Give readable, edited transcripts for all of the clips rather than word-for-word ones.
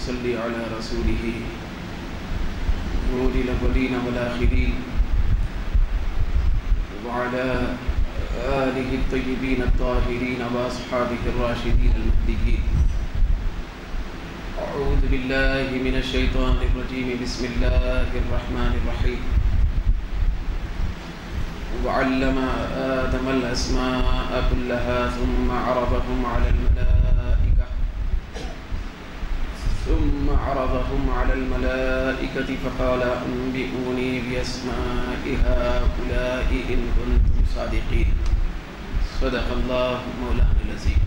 صل على رسوله نور الأولين والآخرين وعلى آله الطيبين الطاهرين وأصحابه الراشدين المهديين. أعوذ بالله من الشيطان الرجيم. بسم الله الرحمن الرحيم. وعلم آدم الأسماء كلها ثم عرضهم على الملائكة فقال أنبئوني بأسماء هؤلاء إن كنتم صادقين. صدق الله مولانا العظيم.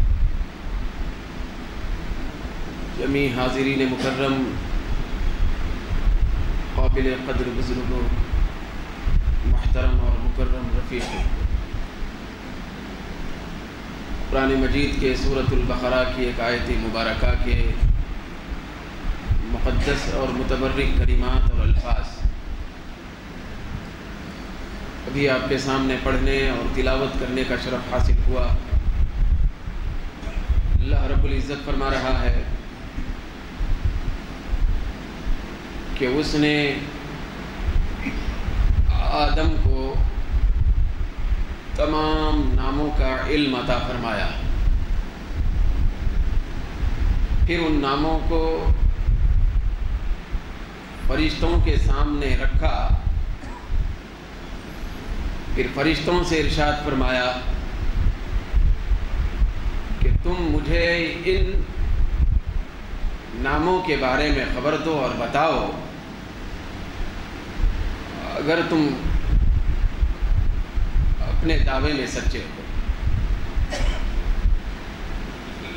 جمیع حاضرین مکرم، قابل قدر بزرگوں، محترم اور مکرم رفیق، قرآن مجید کے سورۃ البقرہ کی ایک آیت مبارکہ کے مقدس اور متبرک کلمات اور الفاظ ابھی آپ کے سامنے پڑھنے اور تلاوت کرنے کا شرف حاصل ہوا. اللہ رب العزت فرما رہا ہے کہ اس نے آدم کو تمام ناموں کا علم عطا فرمایا، پھر ان ناموں کو فرشتوں کے سامنے رکھا، پھر فرشتوں سے ارشاد فرمایا کہ تم مجھے ان ناموں کے بارے میں خبر دو اور بتاؤ، اگر تم اپنے دعوے میں سچے ہو.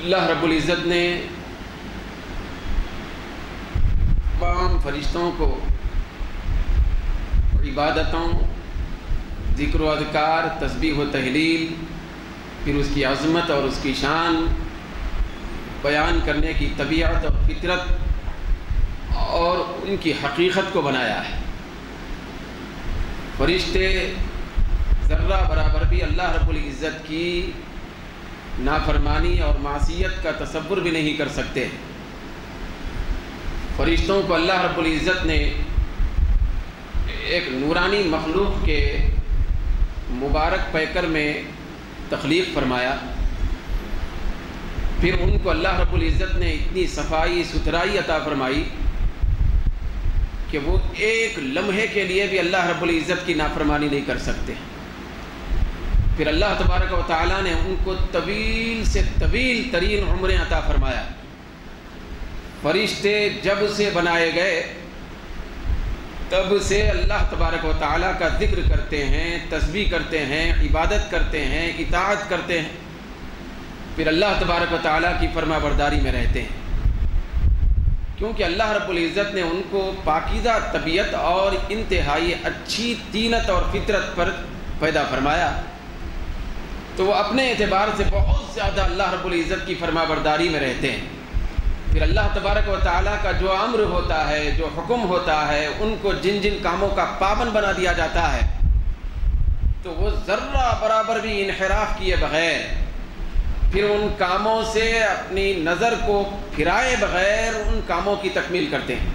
اللہ رب العزت نے تمام فرشتوں کو عبادتوں، ذکر و اذکار، تسبیح و تہلیل، پھر اس کی عظمت اور اس کی شان بیان کرنے کی طبیعت اور فطرت اور ان کی حقیقت کو بنایا ہے. فرشتے ذرہ برابر بھی اللہ رب العزت کی نافرمانی اور معصیت کا تصور بھی نہیں کر سکتے. فرشتوں کو اللہ رب العزت نے ایک نورانی مخلوق کے مبارک پیکر میں تخلیق فرمایا، پھر ان کو اللہ رب العزت نے اتنی صفائی ستھرائی عطا فرمائی کہ وہ ایک لمحے کے لیے بھی اللہ رب العزت کی نافرمانی نہیں کر سکتے. پھر اللہ تبارک و تعالیٰ نے ان کو طویل سے طویل ترین عمریں عطا فرمایا. فرشتے جب سے بنائے گئے تب سے اللہ تبارک و تعالیٰ کا ذکر کرتے ہیں، تسبیح کرتے ہیں، عبادت کرتے ہیں، اطاعت کرتے ہیں، پھر اللہ تبارک و تعالیٰ کی فرما برداری میں رہتے ہیں، کیونکہ اللہ رب العزت نے ان کو پاکیزہ طبیعت اور انتہائی اچھی طینت اور فطرت پر پیدا فرمایا. تو وہ اپنے اعتبار سے بہت زیادہ اللہ رب العزت کی فرما برداری میں رہتے ہیں. پھر اللہ تبارک و تعالیٰ کا جو امر ہوتا ہے، جو حکم ہوتا ہے، ان کو جن جن کاموں کا پابند بنا دیا جاتا ہے تو وہ ذرہ برابر بھی انحراف کیے بغیر، پھر ان کاموں سے اپنی نظر کو پھرائے بغیر ان کاموں کی تکمیل کرتے ہیں.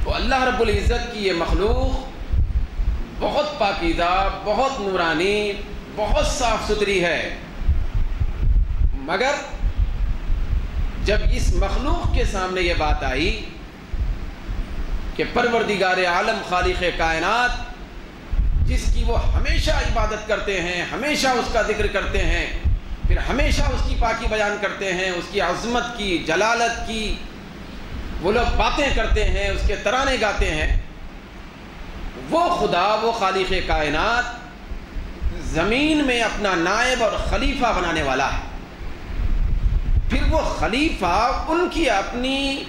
تو اللہ رب العزت کی یہ مخلوق بہت پاکیزہ، بہت نورانی، بہت صاف ستھری ہے، مگر جب اس مخلوق کے سامنے یہ بات آئی کہ پروردگار عالم، خالق کائنات، جس کی وہ ہمیشہ عبادت کرتے ہیں، ہمیشہ اس کا ذکر کرتے ہیں، پھر ہمیشہ اس کی پاکی بیان کرتے ہیں، اس کی عظمت کی، جلالت کی وہ لوگ باتیں کرتے ہیں، اس کے ترانے گاتے ہیں، وہ خدا، وہ خالق کائنات زمین میں اپنا نائب اور خلیفہ بنانے والا ہے. پھر وہ خلیفہ ان کی اپنی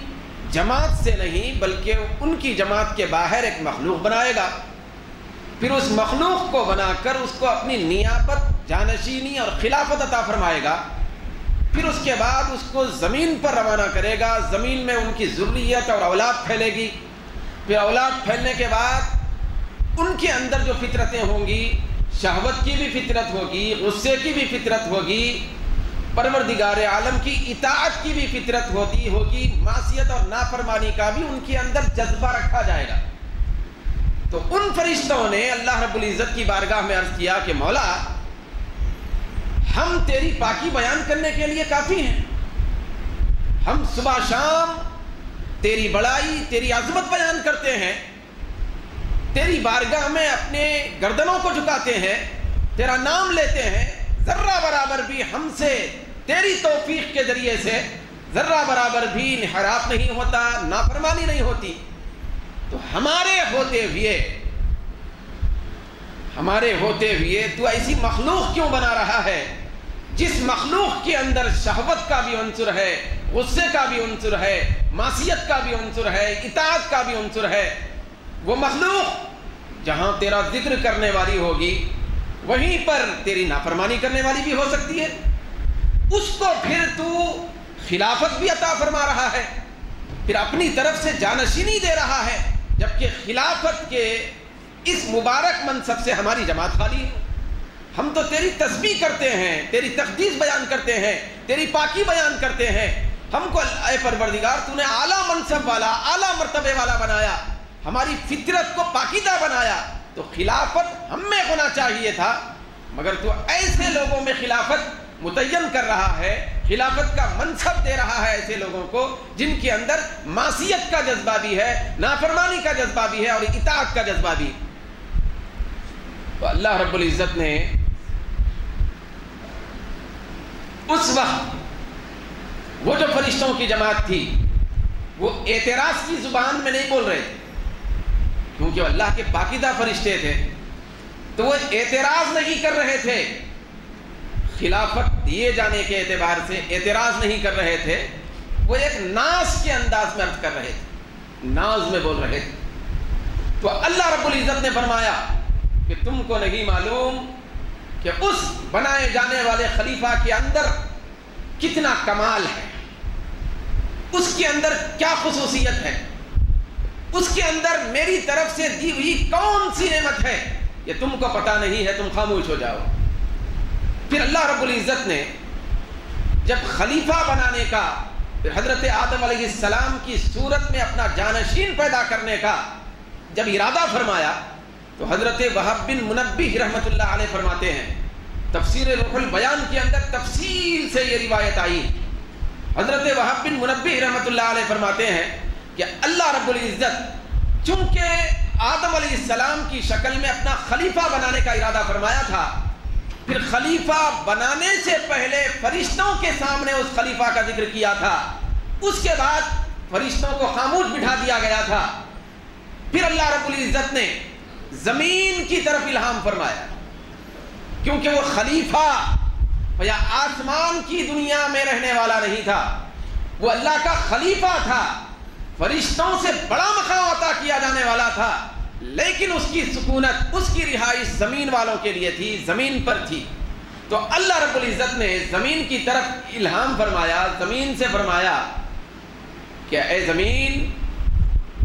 جماعت سے نہیں بلکہ ان کی جماعت کے باہر ایک مخلوق بنائے گا، پھر اس مخلوق کو بنا کر اس کو اپنی نیابت، جانشینی اور خلافت عطا فرمائے گا. پھر اس کے بعد اس کو زمین پر روانہ کرے گا، زمین میں ان کی ذریت اور اولاد پھیلے گی. پھر اولاد پھیلنے کے بعد ان کے اندر جو فطرتیں ہوں گی، شہوت کی بھی فطرت ہوگی، غصے کی بھی فطرت ہوگی، پروردگار عالم کی اطاعت کی بھی فطرت ہوتی ہوگی، معصیت اور نافرمانی کا بھی ان کے اندر جذبہ رکھا جائے گا۔ تو ان فرشتوں نے اللہ رب العزت کی بارگاہ میں عرض کیا کہ مولا ہم تیری پاکی بیان کرنے کے لیے کافی ہیں، ہم صبح شام تیری بڑائی تیری عظمت بیان کرتے ہیں، تیری بارگاہ میں اپنے گردنوں کو جھکاتے ہیں، تیرا نام لیتے ہیں، ذرہ برابر بھی ہم سے تیری توفیق کے ذریعے سے ذرہ برابر بھی انحراف نہیں ہوتا، نافرمانی نہیں ہوتی، تو ہمارے ہوتے ہوئے تو ایسی مخلوق کیوں بنا رہا ہے جس مخلوق کے اندر شہوت کا بھی عنصر ہے، غصے کا بھی عنصر ہے، معصیت کا بھی عنصر ہے، اطاعت کا بھی عنصر ہے۔ وہ مخلوق جہاں تیرا ذکر کرنے والی ہوگی وہیں پر تیری نافرمانی کرنے والی بھی ہو سکتی ہے، اس کو پھر تو خلافت بھی عطا فرما رہا ہے، پھر اپنی طرف سے جانشینی دے رہا ہے، جبکہ خلافت کے اس مبارک منصب سے ہماری جماعت خالی ہے۔ ہم تو تیری تسبیح کرتے ہیں، تیری تقدیس بیان کرتے ہیں، تیری پاکی بیان کرتے ہیں، ہم کو اے پروردگار تو نے اعلیٰ منصب والا، اعلیٰ مرتبے والا بنایا، ہماری فطرت کو پاکیزہ بنایا، تو خلافت ہم میں ہونا چاہیے تھا، مگر تو ایسے لوگوں میں خلافت متعین کر رہا ہے، خلافت کا منصب دے رہا ہے ایسے لوگوں کو جن کے اندر معصیت کا جذبہ بھی ہے، نافرمانی کا جذبہ بھی ہے اور اطاعت کا جذبہ بھی۔ تو اللہ رب العزت نے اس وقت وہ جو فرشتوں کی جماعت تھی وہ اعتراض کی زبان میں نہیں بول رہے تھے، کیونکہ وہ اللہ کے پاکیزہ فرشتے تھے، تو وہ اعتراض نہیں کر رہے تھے، خلافت دیے جانے کے اعتبار سے اعتراض نہیں کر رہے تھے، وہ ایک ناز کے انداز میں عرض کر رہے تھے، ناز میں بول رہے تھے۔ تو اللہ رب العزت نے فرمایا کہ تم کو نہیں معلوم کہ اس بنائے جانے والے خلیفہ کے اندر کتنا کمال ہے، اس کے اندر کیا خصوصیت ہے، اس کے اندر میری طرف سے دی ہوئی کون سی نعمت ہے، یہ تم کو پتہ نہیں ہے، تم خاموش ہو جاؤ۔ پھر اللہ رب العزت نے جب خلیفہ بنانے کا، پھر حضرت آدم علیہ السلام کی صورت میں اپنا جانشین پیدا کرنے کا جب ارادہ فرمایا، تو حضرت وہب بن منبہ رحمۃ اللہ علیہ فرماتے ہیں، تفسیر روح البیان کے اندر تفصیل سے یہ روایت آئی، حضرت وہب بن منبہ رحمۃ اللہ علیہ فرماتے ہیں کہ اللہ رب العزت چونکہ آدم علیہ السلام کی شکل میں اپنا خلیفہ بنانے کا ارادہ فرمایا تھا، پھر خلیفہ بنانے سے پہلے فرشتوں کے سامنے اس خلیفہ کا ذکر کیا تھا، اس کے بعد فرشتوں کو خاموش بٹھا دیا گیا تھا، پھر اللہ رب العزت نے زمین کی طرف الہام فرمایا، کیونکہ وہ خلیفہ یا آسمان کی دنیا میں رہنے والا نہیں تھا، وہ اللہ کا خلیفہ تھا، فرشتوں سے بڑا مقام عطا کیا جانے والا تھا، لیکن اس کی سکونت، اس کی رہائش زمین والوں کے لیے تھی، زمین پر تھی۔ تو اللہ رب العزت نے زمین کی طرف الہام فرمایا، زمین سے فرمایا کہ اے زمین،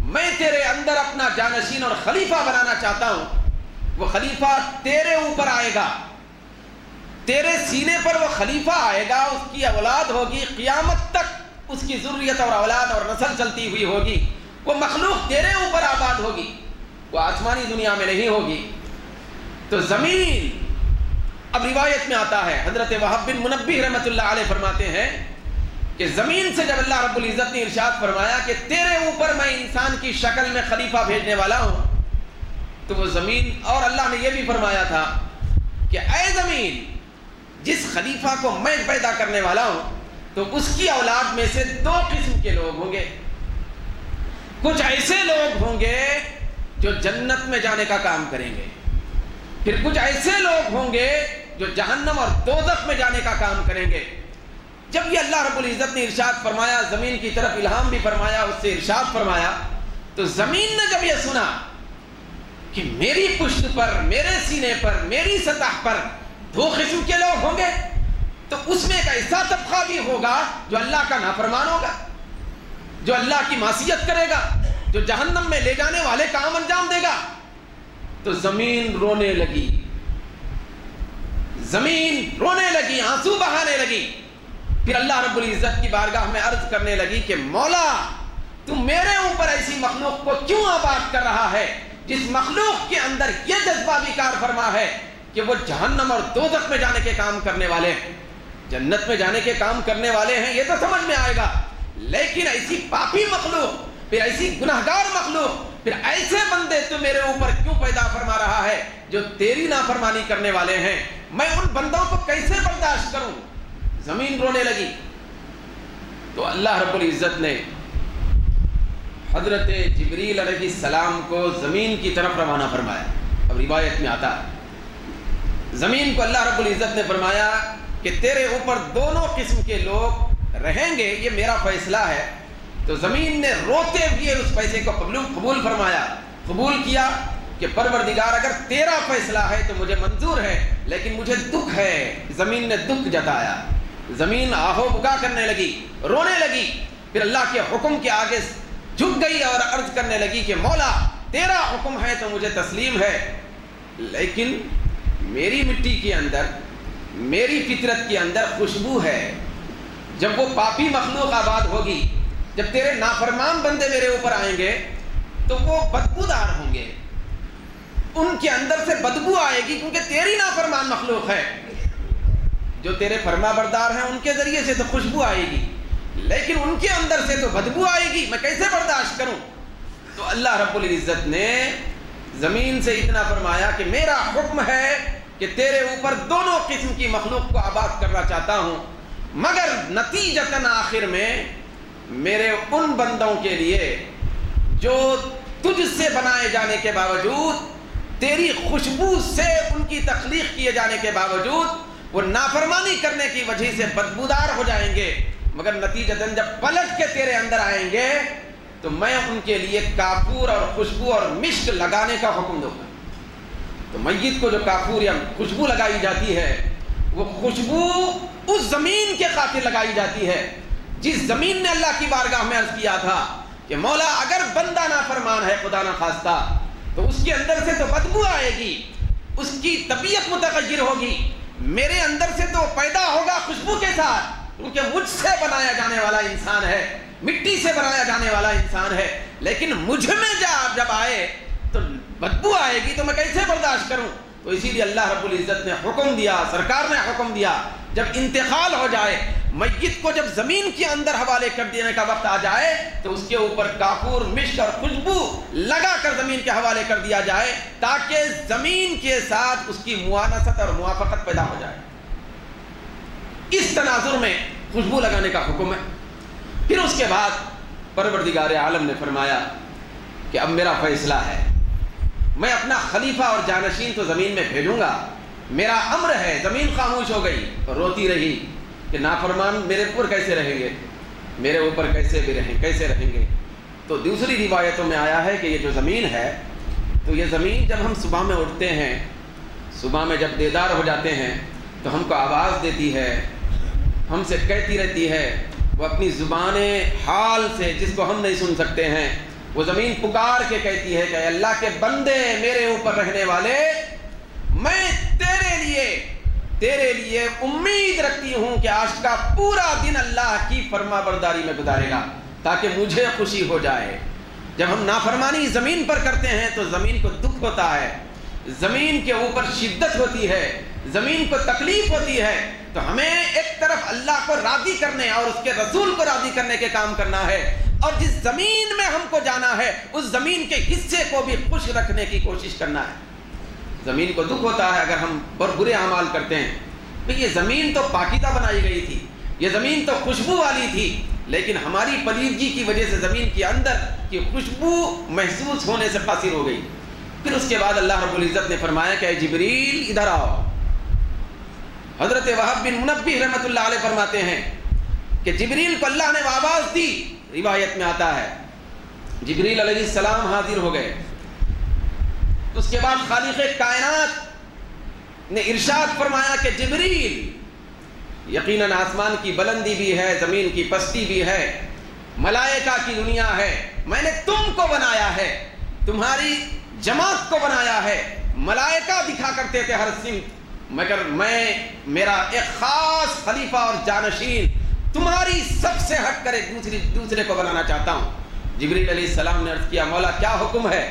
میں تیرے اندر اپنا جانشین اور خلیفہ بنانا چاہتا ہوں، وہ خلیفہ تیرے اوپر آئے گا، تیرے سینے پر وہ خلیفہ آئے گا، اس کی اولاد ہوگی، قیامت تک اس کی ذریت اور اولاد اور نسل چلتی ہوئی ہوگی، وہ مخلوق تیرے اوپر آباد ہوگی، وہ آسمانی دنیا میں نہیں ہوگی۔ تو زمین، اب روایت میں آتا ہے، حضرت وہب بن منبہ رحمۃ اللہ علیہ فرماتے ہیں کہ زمین سے جب اللہ رب العزت نے ارشاد فرمایا کہ تیرے اوپر میں انسان کی شکل میں خلیفہ بھیجنے والا ہوں، تو وہ زمین، اور اللہ نے یہ بھی فرمایا تھا کہ اے زمین، جس خلیفہ کو میں پیدا کرنے والا ہوں تو اس کی اولاد میں سے دو قسم کے لوگ ہوں گے، کچھ ایسے لوگ ہوں گے جو جنت میں جانے کا کام کریں گے، پھر کچھ ایسے لوگ ہوں گے جو جہنم اور دوزخ میں جانے کا کام کریں گے۔ جب یہ اللہ رب العزت نے ارشاد فرمایا، زمین کی طرف الہام بھی فرمایا، اس سے ارشاد فرمایا، تو زمین نے جب یہ سنا کہ میری پشت پر، میرے سینے پر، میری سطح پر دو قسم کے لوگ ہوں گے، تو اس میں ایک ایسا طبقہ بھی ہوگا جو اللہ کا نافرمان ہوگا، جو اللہ کی معصیت کرے گا، جو جہنم میں لے جانے والے کام انجام دے گا۔ تو زمین رونے لگی، زمین رونے لگی، آنسو بہانے لگی، پھر اللہ رب العزت کی بارگاہ میں عرض کرنے لگی کہ مولا تم میرے اوپر ایسی مخلوق کو کیوں آباد کر رہا ہے جس مخلوق کے اندر یہ جذبہ بھی کار فرما ہے کہ وہ جہنم اور دوزخ میں جانے کے کام کرنے والے ہیں، جنت میں جانے کے کام کرنے والے ہیں، یہ تو سمجھ میں آئے گا، لیکن ایسی پاپی مخلوق، پھر ایسی گناہگار مخلوق، پھر ایسے بندے تو میرے اوپر کیوں پیدا فرما رہا ہے جو تیری نافرمانی کرنے والے ہیں، میں ان بندوں کو کیسے برداشت کروں؟ زمین رونے لگی۔ تو اللہ رب العزت نے حضرت جبریل علیہ السلام کو زمین کی طرف روانہ فرمایا۔ اب روایت میں آتا ہے زمین کو اللہ رب العزت نے فرمایا کہ تیرے اوپر دونوں قسم کے لوگ رہیں گے، یہ میرا فیصلہ ہے۔ تو زمین نے روتے ہوئے اس فیصلے کو قبول فرمایا، قبول کیا کہ پروردگار اگر تیرا فیصلہ ہے تو مجھے منظور ہے، لیکن مجھے دکھ ہے۔ زمین نے دکھ جتایا، زمین آہو بکا کرنے لگی، رونے لگی، پھر اللہ کے حکم کے آگے جھک گئی اور عرض کرنے لگی کہ مولا تیرا حکم ہے تو مجھے تسلیم ہے، لیکن میری مٹی کے اندر، میری فطرت کے اندر خوشبو ہے۔ جب وہ پاپی مخلوق آباد ہوگی، جب تیرے نافرمان بندے میرے اوپر آئیں گے تو وہ بدبودار ہوں گے، ان کے اندر سے بدبو آئے گی، کیونکہ تیری نافرمان مخلوق ہے۔ جو تیرے فرما بردار ہیں ان کے ذریعے سے تو خوشبو آئے گی، لیکن ان کے اندر سے تو بدبو آئے گی، میں کیسے برداشت کروں؟ تو اللہ رب العزت نے زمین سے اتنا فرمایا کہ میرا حکم ہے کہ تیرے اوپر دونوں قسم کی مخلوق کو آباد کرنا چاہتا ہوں، مگر نتیجتاً آخر میں میرے ان بندوں کے لیے جو تجھ سے بنائے جانے کے باوجود، تیری خوشبو سے ان کی تخلیق کیے جانے کے باوجود وہ نافرمانی کرنے کی وجہ سے بدبودار ہو جائیں گے، مگر نتیجتاً جب پلٹ کے تیرے اندر آئیں گے تو میں ان کے لیے کافور اور خوشبو اور مشک لگانے کا حکم دوں گا۔ تو میت کو جو کافور یا خوشبو لگائی جاتی ہے، وہ خوشبو اس زمین کے خاطر لگائی جاتی ہے جس زمین نے اللہ کی بارگاہ میں عرض کیا تھا کہ مولا اگر بندہ نافرمان ہے خدا نہ خواستہ تو اس کے اندر سے تو بدبو آئے گی، اس کی طبیعت متغیر ہوگی، میرے اندر سے تو پیدا ہوگا خوشبو کے ساتھ، کیونکہ مجھ سے بنایا جانے والا انسان ہے، مٹی سے بنایا جانے والا انسان ہے، لیکن مجھ میں جب آئے تو بدبو آئے گی، تو میں کیسے برداشت کروں؟ تو اسی لیے اللہ رب العزت نے حکم دیا، سرکار نے حکم دیا، جب انتقال ہو جائے، میت کو جب زمین کے اندر حوالے کر دینے کا وقت آ جائے تو اس کے اوپر کافور، مشک اور خوشبو لگا کر زمین کے حوالے کر دیا جائے، تاکہ زمین کے ساتھ اس کی موانست اور موافقت پیدا ہو جائے۔ اس تناظر میں خوشبو لگانے کا حکم ہے۔ پھر اس کے بعد پروردگار عالم نے فرمایا کہ اب میرا فیصلہ ہے، میں اپنا خلیفہ اور جانشین تو زمین میں بھیجوں گا، میرا امر ہے۔ زمین خاموش ہو گئی اور روتی رہی کہ نافرمان میرے اوپر کیسے رہیں گے، میرے اوپر کیسے رہیں گے۔ تو دوسری روایتوں میں آیا ہے کہ یہ جو زمین ہے، تو یہ زمین جب ہم صبح میں اٹھتے ہیں، صبح میں جب بیدار ہو جاتے ہیں تو ہم کو آواز دیتی ہے، ہم سے کہتی رہتی ہے، وہ اپنی زبان حال سے جس کو ہم نہیں سن سکتے ہیں، وہ زمین پکار کے کہتی ہے کہ اے اللہ کے بندے، میرے اوپر رہنے والے، میں تیرے لیے امید رکھتی ہوں کہ آج کا پورا دن اللہ کی فرما برداری میں گزارے گا تاکہ مجھے خوشی ہو جائے۔ جب ہم نافرمانی زمین پر کرتے ہیں تو زمین کو دکھ ہوتا ہے، زمین کے اوپر شدت ہوتی ہے، زمین کو تکلیف ہوتی ہے، تو ہمیں ایک طرف اللہ کو راضی کرنے اور اس کے رسول کو راضی کرنے کے کام کرنا ہے، اور جس زمین میں ہم کو جانا ہے اس زمین کے حصے کو بھی خوش رکھنے کی کوشش کرنا ہے۔ زمین کو دکھ ہوتا ہے اگر ہم برے اعمال کرتے ہیں، بھئی یہ زمین تو پاکیزہ بنائی گئی تھی، یہ زمین تو خوشبو والی تھی، لیکن ہماری پلیدگی کی وجہ سے زمین کے اندر کی خوشبو محسوس ہونے سے قاصر ہو گئی۔ پھر اس کے بعد اللہ رب العزت نے فرمایا کہ اے جبریل ادھر آؤ۔ حضرت وہب بن منبہ رحمۃ اللہ علیہ فرماتے ہیں کہ جبریل کو اللہ نے آواز دی، روایت میں آتا ہے جبریل علیہ السلام حاضر ہو گئے۔ اس کے بعد خالق کائنات نے ارشاد فرمایا کہ جبریل، یقیناً آسمان کی بلندی بھی ہے، زمین کی پستی بھی ہے، ملائکہ کی دنیا ہے، میں نے تم کو بنایا ہے، تمہاری جماعت کو بنایا ہے۔ ملائکہ دکھا کرتے تھے ہر سمت، مگر میں میرا ایک خاص خلیفہ اور جانشین تمہاری سب سے ہٹ کر ایک دوسرے کو بنانا چاہتا ہوں۔ جبریل علیہ السلام نے عرض کیا مولا کیا حکم ہے؟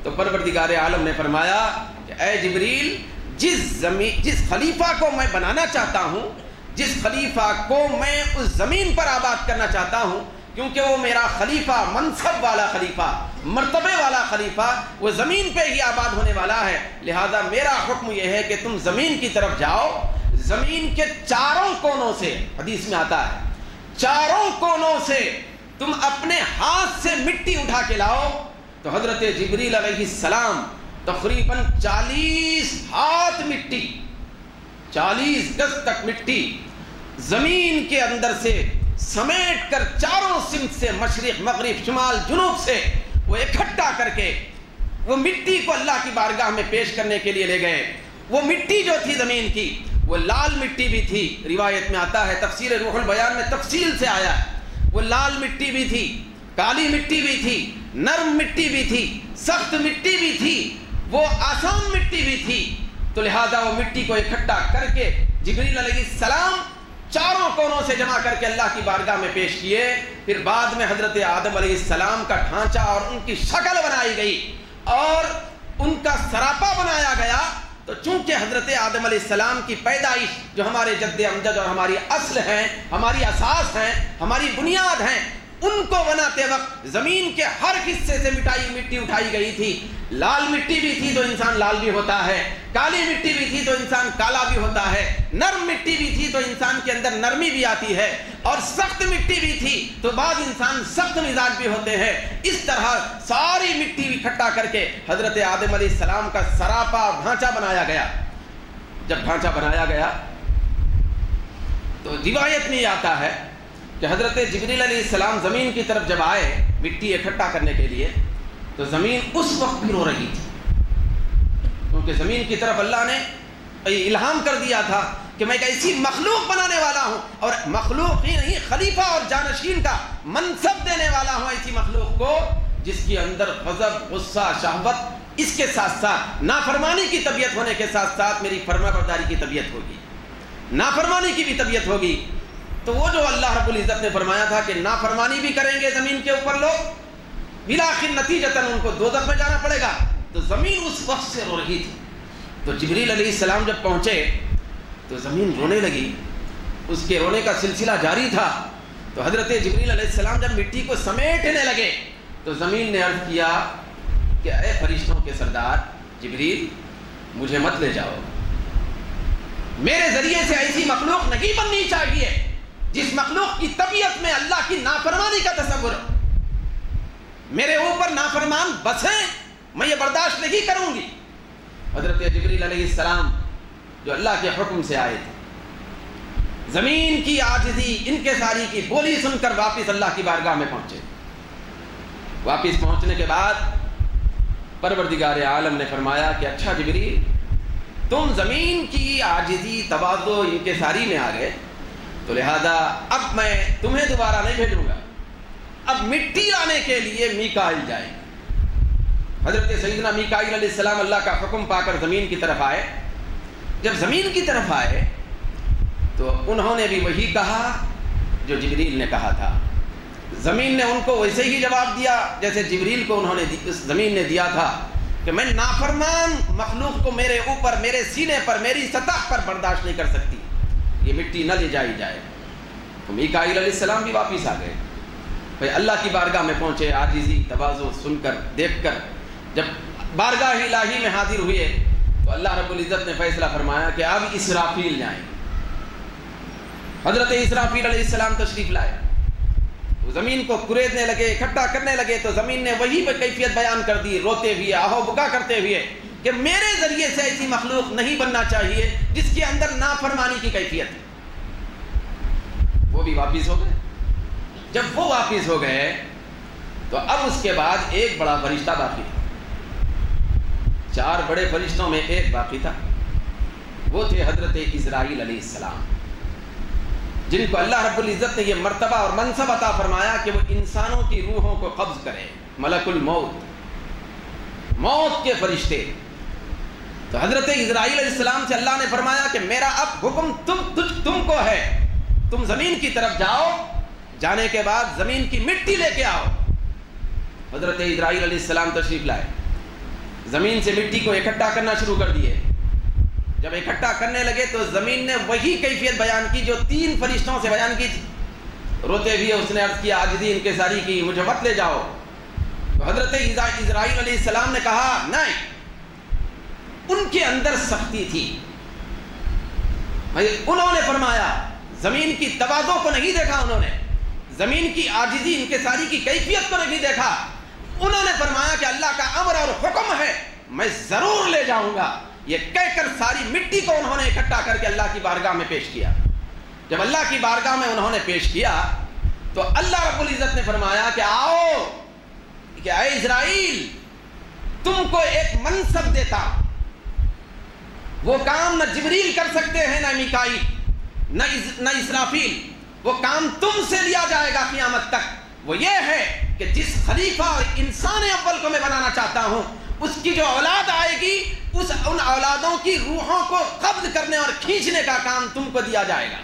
تو پروردگار عالم نے فرمایا کہ اے جبریل، جس خلیفہ کو میں بنانا چاہتا ہوں، جس خلیفہ کو میں اس زمین پر آباد کرنا چاہتا ہوں، کیونکہ وہ میرا خلیفہ، منصب والا خلیفہ، مرتبے والا خلیفہ، وہ زمین پہ ہی آباد ہونے والا ہے، لہذا میرا حکم یہ ہے کہ تم زمین کی طرف جاؤ، زمین کے چاروں کونوں سے، حدیث میں آتا ہے، چاروں کونوں سے تم اپنے ہاتھ سے مٹی اٹھا کے لاؤ۔ تو حضرت جبریل علیہ السلام تقریباً 40 ہاتھ مٹی، 40 گز تک مٹی زمین کے اندر سے سمیٹ کر چاروں سمت سے، مشرق مغرب شمال جنوب سے وہ اکٹھا کر کے وہ مٹی کو اللہ کی بارگاہ میں پیش کرنے کے لیے لے گئے۔ وہ مٹی جو تھی زمین کی وہ لال مٹی بھی تھی، روایت میں آتا ہے، تفسیر روح البیان میں تفصیل سے آیا ہے، وہ لال مٹی بھی تھی، کالی مٹی بھی تھی، نرم مٹی بھی تھی، سخت مٹی بھی تھی، وہ آسان مٹی بھی تھی۔ تو لہذا وہ مٹی کو اکٹھا کر کے جبریل علیہ السلام چاروں کونوں سے جمع کر کے اللہ کی بارگاہ میں پیش کیے۔ پھر بعد میں حضرت آدم علیہ السلام کا ڈھانچہ اور ان کی شکل بنائی گئی اور ان کا سراپا بنایا گیا۔ تو چونکہ حضرت آدم علیہ السلام کی پیدائش جو ہمارے جد امجد اور ہماری اصل ہیں، ہماری اساس ہیں، ہماری بنیاد ہیں، ان کو بناتے وقت زمین کے ہر حصے سے مٹی اٹھائی گئی تھی۔ لال مٹی بھی تھی تو انسان لال بھی ہوتا ہے، کالی مٹی بھی تھی تو انسان کالا بھی ہوتا ہے، نرم مٹی بھی تھی تو انسان کے اندر نرمی بھی آتی ہے، اور سخت مٹی بھی تھی تو بعض انسان سخت مزاج بھی ہوتے ہیں۔ اس طرح ساری مٹی اکٹھا کر کے حضرت آدم علیہ السلام کا سراپا ڈھانچہ بنایا گیا۔ جب ڈھانچہ بنایا گیا تو روایت میں یہ آتا ہے کہ حضرت جبریل علیہ السلام زمین کی طرف جب آئے مٹی اکٹھا کرنے کے لیے تو زمین اس وقت بھی رو رہی تھی، کیونکہ زمین کی طرف اللہ نے الہام کر دیا تھا کہ میں ایک ایسی مخلوق بنانے والا ہوں، اور مخلوق ہی نہیں خلیفہ اور جانشین کا منصب دینے والا ہوں، ایسی مخلوق کو جس کے اندر غضب، غصہ، شہوت، اس کے ساتھ ساتھ نافرمانی کی طبیعت ہونے کے ساتھ ساتھ میری فرما برداری کی طبیعت ہوگی، نافرمانی کی بھی طبیعت ہوگی۔ تو وہ جو اللہ رب العزت نے فرمایا تھا کہ نافرمانی بھی کریں گے زمین کے اوپر لوگ، بلاخر نتیجتاً ان کو دوزخ میں جانا پڑے گا، تو زمین اس وقت سے رو رہی تھی۔ تو جبریل علیہ السلام جب پہنچے تو زمین رونے لگی، اس کے رونے کا سلسلہ جاری تھا۔ تو حضرت جبریل علیہ السلام جب مٹی کو سمیٹنے لگے تو زمین نے عرض کیا کہ اے فرشتوں کے سردار جبریل، مجھے مت لے جاؤ، میرے ذریعے سے ایسی مخلوق نہیں بننی چاہیے جس مخلوق کی طبیعت میں اللہ کی نافرمانی کا تصور، میرے اوپر نافرمان بسیں، میں یہ برداشت نہیں کروں گی۔ حضرت جبریل علیہ السلام جو اللہ کے حکم سے آئے تھے، زمین کی عاجزی، انکساری کی بولی سن کر واپس اللہ کی بارگاہ میں پہنچے۔ واپس پہنچنے کے بعد پروردگار عالم نے فرمایا کہ اچھا جبریل، تم زمین کی عاجزی، تواضع، انکساری میں آ گئے، تو لہذا اب میں تمہیں دوبارہ نہیں بھیجوں گا، اب مٹی لانے کے لیے میکائیل جائیں گے۔ حضرت سیدنا میکائیل علیہ السلام اللہ کا حکم پا کر زمین کی طرف آئے۔ جب زمین کی طرف آئے تو انہوں نے بھی وہی کہا جو جبریل نے کہا تھا۔ زمین نے ان کو ویسے ہی جواب دیا جیسے جبریل کو انہوں نے اس زمین نے دیا تھا کہ میں نافرمان مخلوق کو میرے اوپر، میرے سینے پر، میری سطح پر برداشت نہیں کر سکتی، یہ مٹی نہ لے جائی جائے۔ تو میکائیل علیہ السلام بھی واپس آ گئے، پھر اللہ کی بارگاہ میں پہنچے، عاجزی، تواضع سن کر، دیکھ کر جب بارگاہ الہی میں حاضر ہوئے تو اللہ رب العزت نے فیصلہ فرمایا کہ اب اسرافیل جائیں۔ حضرت اسرافیل علیہ السلام تشریف لائے، وہ زمین کو کریدنے لگے، اکٹھا کرنے لگے، تو زمین نے وہی کیفیت بیان کر دی، روتے ہوئے، آہو بکا کرتے ہوئے کہ میرے ذریعے سے ایسی مخلوق نہیں بننا چاہیے جس کے اندر نافرمانی کی کیفیت ہے۔ وہ بھی واپس ہو گئے۔ جب وہ واپس ہو گئے تو اب اس کے بعد ایک بڑا فرشتہ باقی تھا، 4 بڑے فرشتوں میں ایک باقی تھا، وہ تھے حضرت اسرائیل علیہ السلام، جن کو اللہ رب العزت نے یہ مرتبہ اور منصب عطا فرمایا کہ وہ انسانوں کی روحوں کو قبض کریں، ملک الموت، موت کے فرشتے۔ تو حضرت اسرائیل علیہ السلام سے اللہ نے فرمایا کہ میرا اب حکم تم کو ہے، تم زمین کی طرف جاؤ، جانے کے بعد زمین کی مٹی لے کے آؤ۔ حضرت اسرائیل علیہ السلام تشریف لائے، زمین سے مٹی کو اکٹھا کرنا شروع کر دیے۔ جب اکٹھا کرنے لگے تو زمین نے وہی کیفیت بیان کی جو 3 فرشتوں سے بیان کی تھی۔ روتے ہوئے اس نے عرض کیا، عاجزی انکساری کی، مجھے مت لے جاؤ۔ تو حضرت اسرائیل علیہ السلام نے کہا نہیں، ان کے اندر سختی تھی۔ انہوں نے فرمایا زمین کی تواضع کو نہیں دیکھا، انہوں نے زمین کی عاجزی انکساری کی کیفیت کو نہیں دیکھا۔ انہوں نے فرمایا کہ اللہ کا امر اور حکم ہے، میں ضرور لے جاؤں گا۔ یہ کہہ کر ساری مٹی کو انہوں نے اکٹھا کر کے اللہ کی بارگاہ میں پیش کیا۔ جب اللہ کی بارگاہ میں انہوں نے پیش کیا تو اللہ رب العزت نے فرمایا کہ آؤ، کہ اے اسرائیل، تم کو ایک منصب دیتا، وہ کام نہ جبریل کر سکتے ہیں، نہ میکائیل، نہ اسرافیل، وہ کام تم سے لیا جائے گا قیامت تک۔ وہ یہ ہے کہ جس خلیفہ اور انسان اول کو میں بنانا چاہتا ہوں، اس کی جو اولاد آئے گی، ان اولادوں کی روحوں کو قبض کرنے اور کھینچنے کا کام تم کو دیا جائے گا،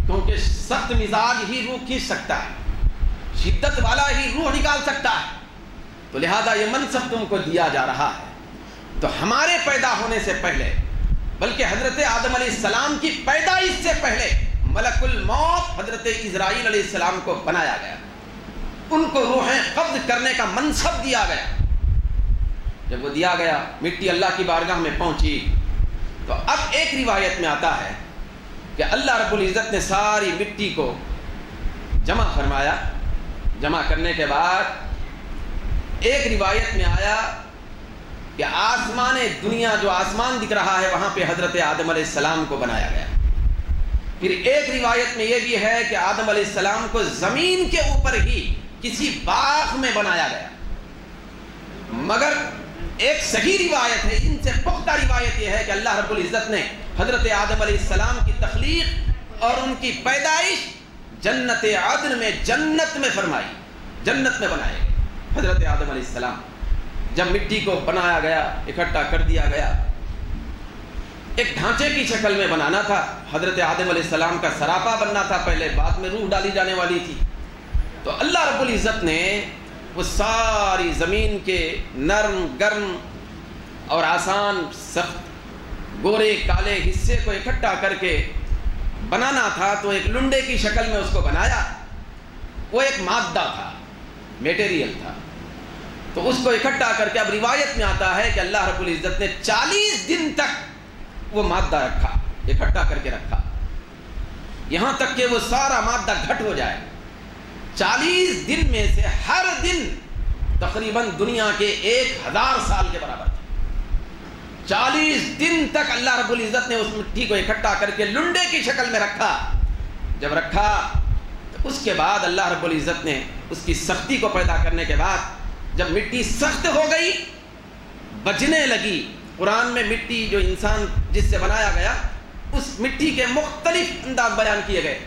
کیونکہ سخت مزاج ہی روح کھینچ سکتا ہے، شدت والا ہی روح نکال سکتا ہے، تو لہذا یہ منصب تم کو دیا جا رہا ہے۔ تو ہمارے پیدا ہونے سے پہلے، بلکہ حضرت آدم علیہ السلام کی پیدائش سے پہلے، ملک الموت حضرت اسرائیل علیہ السلام کو بنایا گیا، ان کو روحیں قبض کرنے کا منصب دیا گیا۔ جب وہ دیا گیا، مٹی اللہ کی بارگاہ میں پہنچی، تو اب ایک روایت میں آتا ہے کہ اللہ رب العزت نے ساری مٹی کو جمع فرمایا۔ جمع کرنے کے بعد ایک روایت میں آیا کہ آسمان دنیا، جو آسمان دکھ رہا ہے، وہاں پہ حضرت آدم علیہ السلام کو بنایا گیا۔ پھر ایک روایت میں یہ بھی ہے کہ آدم علیہ السلام کو زمین کے اوپر ہی کسی باغ میں بنایا گیا۔ مگر ایک صحیح روایت ہے، ان سے پختہ روایت یہ ہے کہ اللہ رب العزت نے حضرت آدم علیہ السلام کی تخلیق اور ان کی پیدائش جنت عدن میں، جنت میں فرمائی، جنت میں بنائے گئے۔ حضرت آدم علیہ السلام جب مٹی کو بنایا گیا، اکٹھا کر دیا گیا، ایک ڈھانچے کی شکل میں بنانا تھا۔ حضرت آدم علیہ السلام کا سراپا بننا تھا پہلے، بعد میں روح ڈالی جانے والی تھی۔ تو اللہ رب العزت نے وہ ساری زمین کے نرم، گرم اور آسان، سخت، گورے کالے حصے کو اکٹھا کر کے بنانا تھا، تو ایک لنڈے کی شکل میں اس کو بنایا۔ وہ ایک مادہ تھا، میٹیریل تھا، تو اس کو اکٹھا کر کے اب روایت میں آتا ہے کہ اللہ رب العزت نے 40 دن تک وہ مادہ رکھا، اکٹھا کر کے رکھا، یہاں تک کہ وہ سارا مادہ گھٹ ہو جائے۔ 40 دن میں سے ہر دن تقریباً دنیا کے 1000 سال کے برابر تھا۔ 40 دن تک اللہ رب العزت نے اس مٹی کو اکٹھا کر کے لنڈے کی شکل میں رکھا۔ جب رکھا تو اس کے بعد اللہ رب العزت نے اس کی سختی کو پیدا کرنے کے بعد جب مٹی سخت ہو گئی، بجنے لگی۔ قرآن میں مٹی جو انسان جس سے بنایا گیا، اس مٹی کے مختلف انداز بیان کیے گئے۔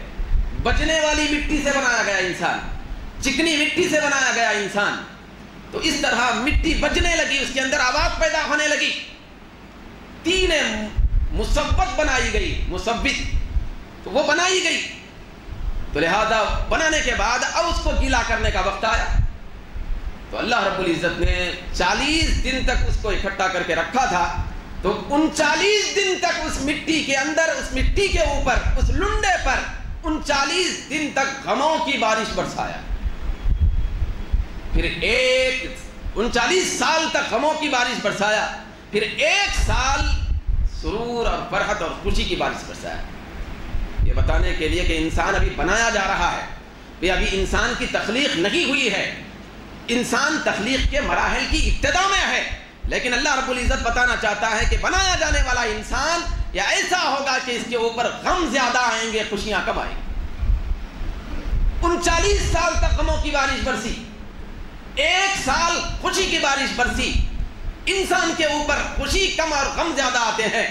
بجنے والی مٹی سے بنایا گیا انسان، چکنی مٹی سے بنایا گیا انسان۔ تو اس طرح مٹی بجنے لگی، اس کے اندر آواز پیدا ہونے لگی۔ 3 مثبت بنائی گئی، مثبت، تو وہ بنائی گئی۔ تو لہذا بنانے کے بعد اب اس کو گیلا کرنے کا وقت آیا، تو اللہ رب العزت نے 40 دن تک اس کو اکٹھا کر کے رکھا تھا۔ تو 39 دن تک اس مٹی کے اندر، اس مٹی کے اوپر، اس لنڈے پر 39 دن تک غموں کی بارش برسایا۔ پھر 39 سال تک غموں کی بارش برسایا، پھر 1 سال سرور اور فرحت اور خوشی کی بارش برسایا۔ یہ بتانے کے لیے کہ انسان ابھی بنایا جا رہا ہے، یہ ابھی انسان کی تخلیق نہیں ہوئی ہے، انسان تخلیق کے مراحل کی ابتدا میں ہے، لیکن اللہ رب العزت بتانا چاہتا ہے کہ بنایا جانے والا انسان یا ایسا ہوگا کہ اس کے اوپر غم زیادہ آئیں گے، خوشیاں کم آئیں گی۔ 39 سال تک غموں کی بارش برسی، 1 سال خوشی کی بارش برسی۔ انسان کے اوپر خوشی کم اور غم زیادہ آتے ہیں۔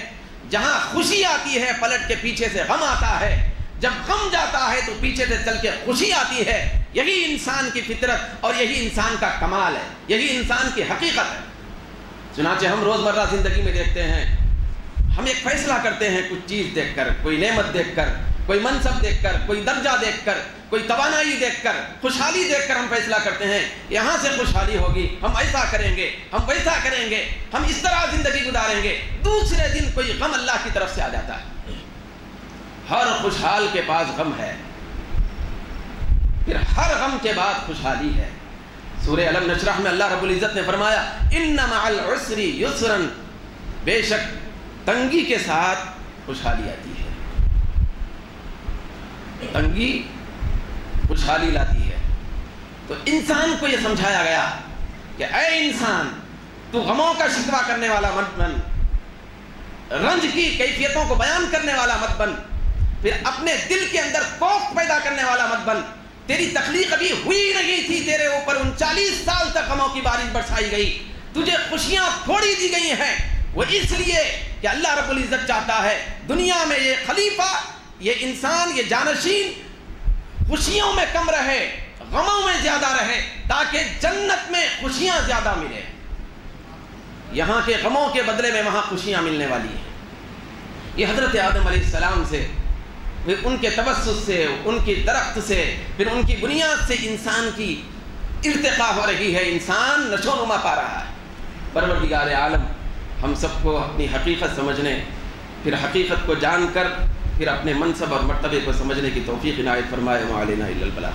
جہاں خوشی آتی ہے پلٹ کے پیچھے سے غم آتا ہے، جب غم جاتا ہے تو پیچھے سے چل کے خوشی آتی ہے۔ یہی انسان کی فطرت اور یہی انسان کا کمال ہے، یہی انسان کی حقیقت ہے۔ چنانچہ ہم روزمرہ زندگی میں دیکھتے ہیں، ہم ایک فیصلہ کرتے ہیں کچھ چیز دیکھ کر، کوئی نعمت دیکھ کر، کوئی منصب دیکھ کر، کوئی درجہ دیکھ کر، کوئی توانائی دیکھ کر، خوشحالی دیکھ کر ہم فیصلہ کرتے ہیں یہاں سے خوشحالی ہوگی، ہم ایسا کریں گے، ہم ویسا کریں گے، ہم اس طرح زندگی گزاریں گے۔ دوسرے دن کوئی غم اللہ کی طرف سے آ جاتا ہے۔ ہر خوشحال کے پاس غم ہے، پھر ہر غم کے بعد خوشحالی ہے۔ سورہ علم نشرح میں اللہ رب العزت نے فرمایا ان مع العسر یسرا، بے شک تنگی کے ساتھ خوشحالی آتی ہے۔ تنگی خوشحالی لاتی ہے۔ تو انسان کو یہ سمجھایا گیا کہ اے انسان، تو غموں کا شکوہ کرنے والا مت بن، رنج کی کیفیتوں کو بیان کرنے والا مت بن، پھر اپنے دل کے اندر خوف پیدا کرنے والا مت بن۔ تیری تخلیق ابھی ہوئی نہیں تھی، تیرے اوپر 39 سال تک غموں کی بارش برسائی گئی، تجھے خوشیاں تھوڑی دی گئی ہیں، وہ اس لیے کہ اللہ رب العزت چاہتا ہے دنیا میں یہ خلیفہ، یہ انسان، یہ جانشین خوشیوں میں کم رہے، غموں میں زیادہ رہے، تاکہ جنت میں خوشیاں زیادہ ملے۔ یہاں کے غموں کے بدلے میں وہاں خوشیاں ملنے والی ہیں۔ یہ حضرت آدم علیہ السلام سے، پھر ان کے توسط سے، ان کی درخت سے، پھر ان کی بنیاد سے انسان کی ارتقاء ہو رہی ہے، انسان نشو نما پا رہا ہے۔ پروردگار عالم ہم سب کو اپنی حقیقت سمجھنے، پھر حقیقت کو جان کر پھر اپنے منصب اور مرتبے کو سمجھنے کی توفیق عنایت فرمائے۔ وعلینا الا البلاغ۔